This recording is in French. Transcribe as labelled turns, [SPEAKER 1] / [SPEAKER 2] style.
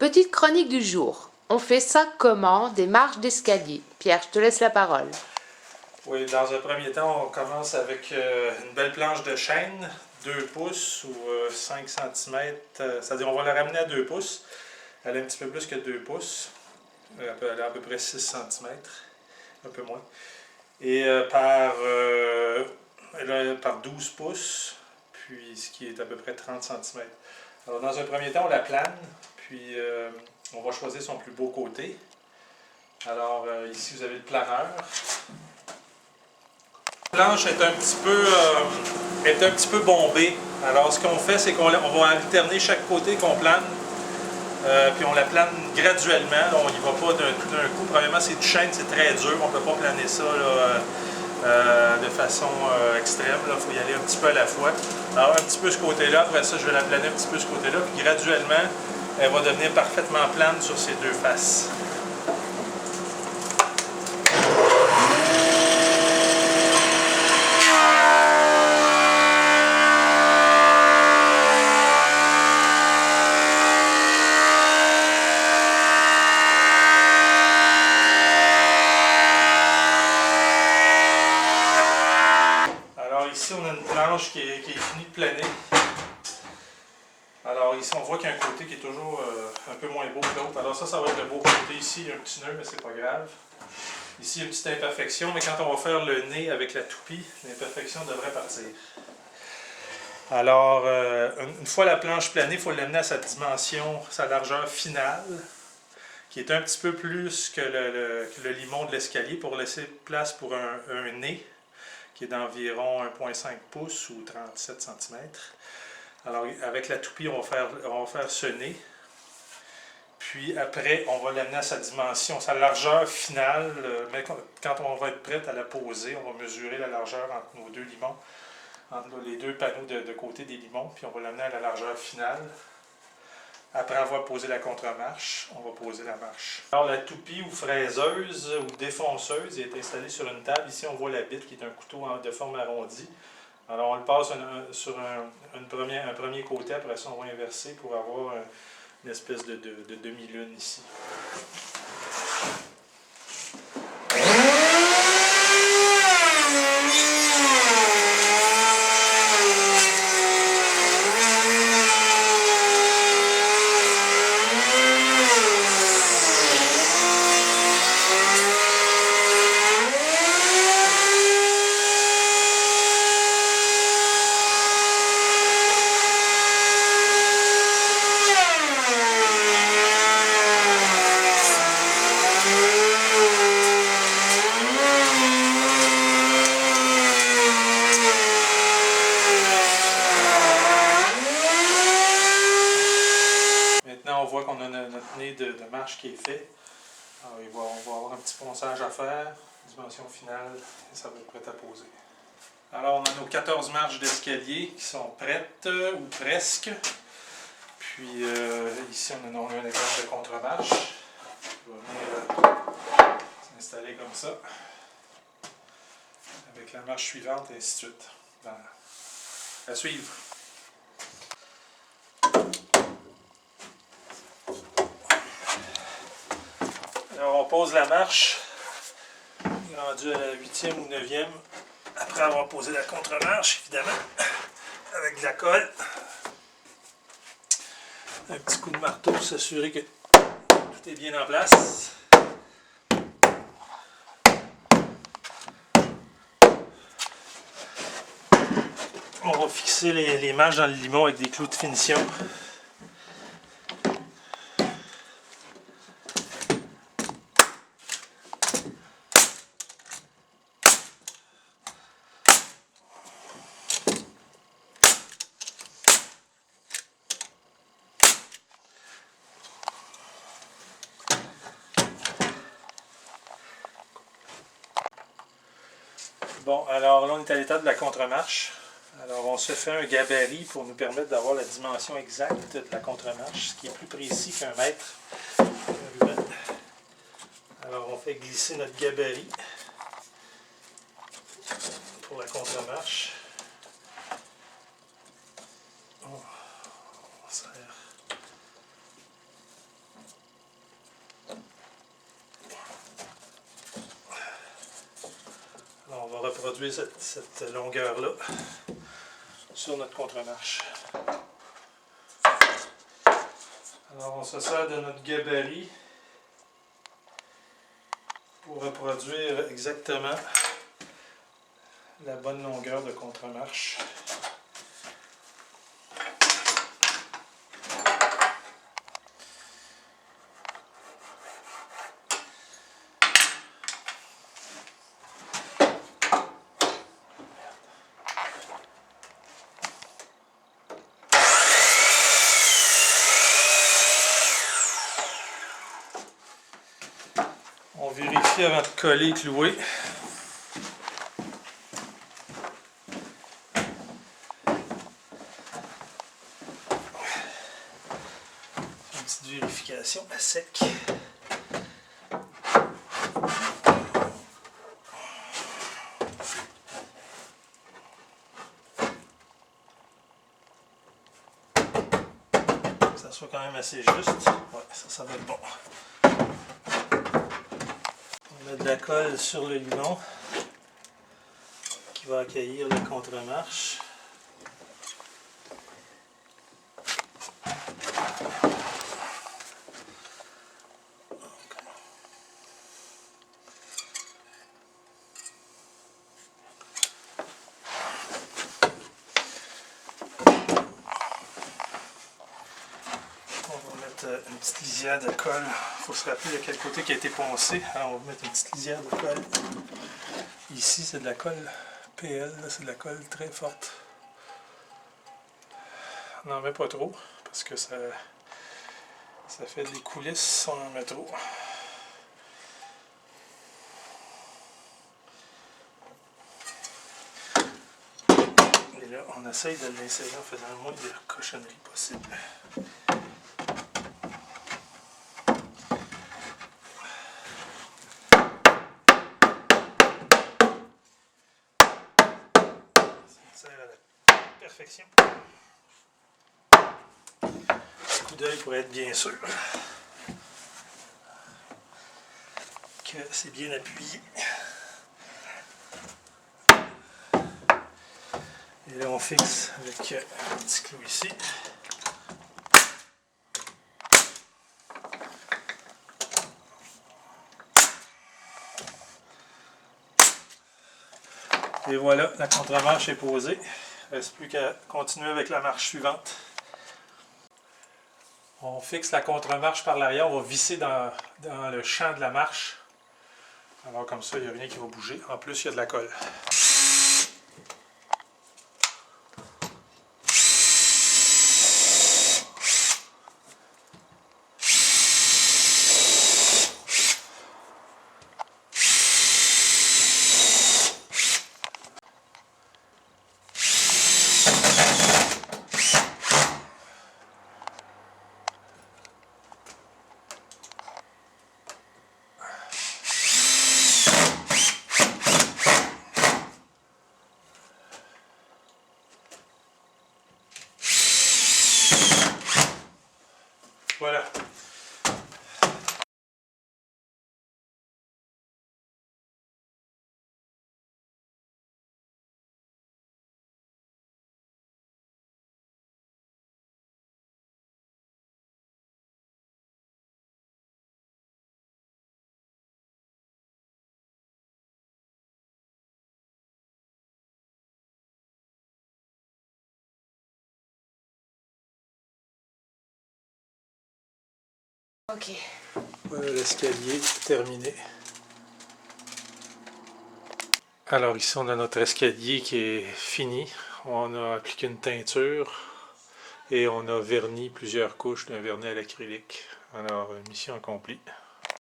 [SPEAKER 1] Petite chronique du jour. On fait ça comment? Des marches d'escalier. Pierre, je te laisse la parole.
[SPEAKER 2] Oui, dans un premier temps, on commence avec une belle planche de chêne, 2 pouces ou 5 cm. C'est-à-dire on va la ramener à 2 pouces. Elle est un petit peu plus que 2 pouces. Elle est à peu près 6 cm, un peu moins. Et par 12 pouces, puis ce qui est à peu près 30 cm. Alors dans un premier temps, on la plane, puis on va choisir son plus beau côté. Alors ici, vous avez le planeur. La planche est un petit peu bombée. Alors ce qu'on fait, c'est qu'on va alterner chaque côté qu'on plane, puis on la plane graduellement. Là, on n'y va pas tout d'un coup. Premièrement, c'est du chêne, c'est très dur. On ne peut pas planer ça là, de façon extrême. Il faut y aller un petit peu à la fois. Alors un petit peu ce côté-là, après ça, je vais la planer un petit peu ce côté-là, puis graduellement, elle va devenir parfaitement plane sur ses deux faces. Ici, on a une planche qui est finie de planer. Alors ici, on voit qu'il y a un côté qui est toujours un peu moins beau que l'autre. Alors ça va être le beau côté ici. Il y a un petit nœud, mais c'est pas grave. Ici, il y a une petite imperfection, mais quand on va faire le nez avec la toupie, l'imperfection devrait partir. Alors, une fois la planche planée, il faut l'amener à sa dimension, sa largeur finale, qui est un petit peu plus que le limon de l'escalier pour laisser place pour un nez, qui est d'environ 1,5 pouces ou 37 cm. Alors, avec la toupie, on va faire ce nez. Puis après, on va l'amener à sa dimension, sa largeur finale. Mais quand on va être prêt à la poser, on va mesurer la largeur entre nos deux limons, entre les deux panneaux de côté des limons, puis on va l'amener à la largeur finale. Après avoir posé la contre-marche, on va poser la marche. Alors la toupie ou fraiseuse ou défonceuse est installée sur une table. Ici, on voit la bite qui est un couteau de forme arrondie. Alors on le passe sur un premier côté, après ça on va inverser pour avoir une espèce de demi-lune ici. Maintenant, on voit qu'on a notre nez de marche qui est fait. Alors, on va avoir un petit ponçage à faire, dimension finale, et ça va être prêt à poser. Alors, on a nos 14 marches d'escalier qui sont prêtes, ou presque. Puis, ici, on a un exemple de contre-marche. On va venir s'installer comme ça, avec la marche suivante, et ainsi de suite. Voilà. À suivre. Alors on pose la marche, rendu à la 8e ou 9e, après avoir posé la contre-marche, évidemment, avec de la colle. Un petit coup de marteau pour s'assurer que tout est bien en place. On va fixer les marches dans le limon avec des clous de finition. Bon, alors là on est à l'étape de la contre-marche. Alors on se fait un gabarit pour nous permettre d'avoir la dimension exacte de la contre-marche, ce qui est plus précis qu'un mètre. Alors on fait glisser notre gabarit pour la contre-marche. On serre reproduire cette longueur-là sur notre contre-marche. Alors on se sert de notre gabarit pour reproduire exactement la bonne longueur de contre-marche. On vérifie avant de coller et clouer. Une petite vérification à sec. Que ça soit quand même assez juste. Ouais, ça va être bon. On met de la colle sur le limon qui va accueillir la contre-marche. On va mettre une petite lisière de colle. Il faut se rappeler de quel côté qui a été poncé. Alors on va mettre une petite lisière de colle. Ici c'est de la colle PL, c'est de la colle très forte. On n'en met pas trop parce que ça fait des coulisses si on en met trop. Et là on essaye de l'insérer en faisant le moins de cochonneries possible. Ça sert à la perfection. Petit coup d'œil pour être bien sûr que c'est bien appuyé. Et là on fixe avec un petit clou ici. Et voilà, la contre-marche est posée. Il ne reste plus qu'à continuer avec la marche suivante. On fixe la contre-marche par l'arrière, on va visser dans le champ de la marche. Alors comme ça, il n'y a rien qui va bouger. En plus, il y a de la colle. Voilà.
[SPEAKER 1] Ok.
[SPEAKER 2] Voilà l'escalier terminé. Alors ici on a notre escalier qui est fini. On a appliqué une teinture et on a verni plusieurs couches d'un vernis à l'acrylique. Alors mission accomplie.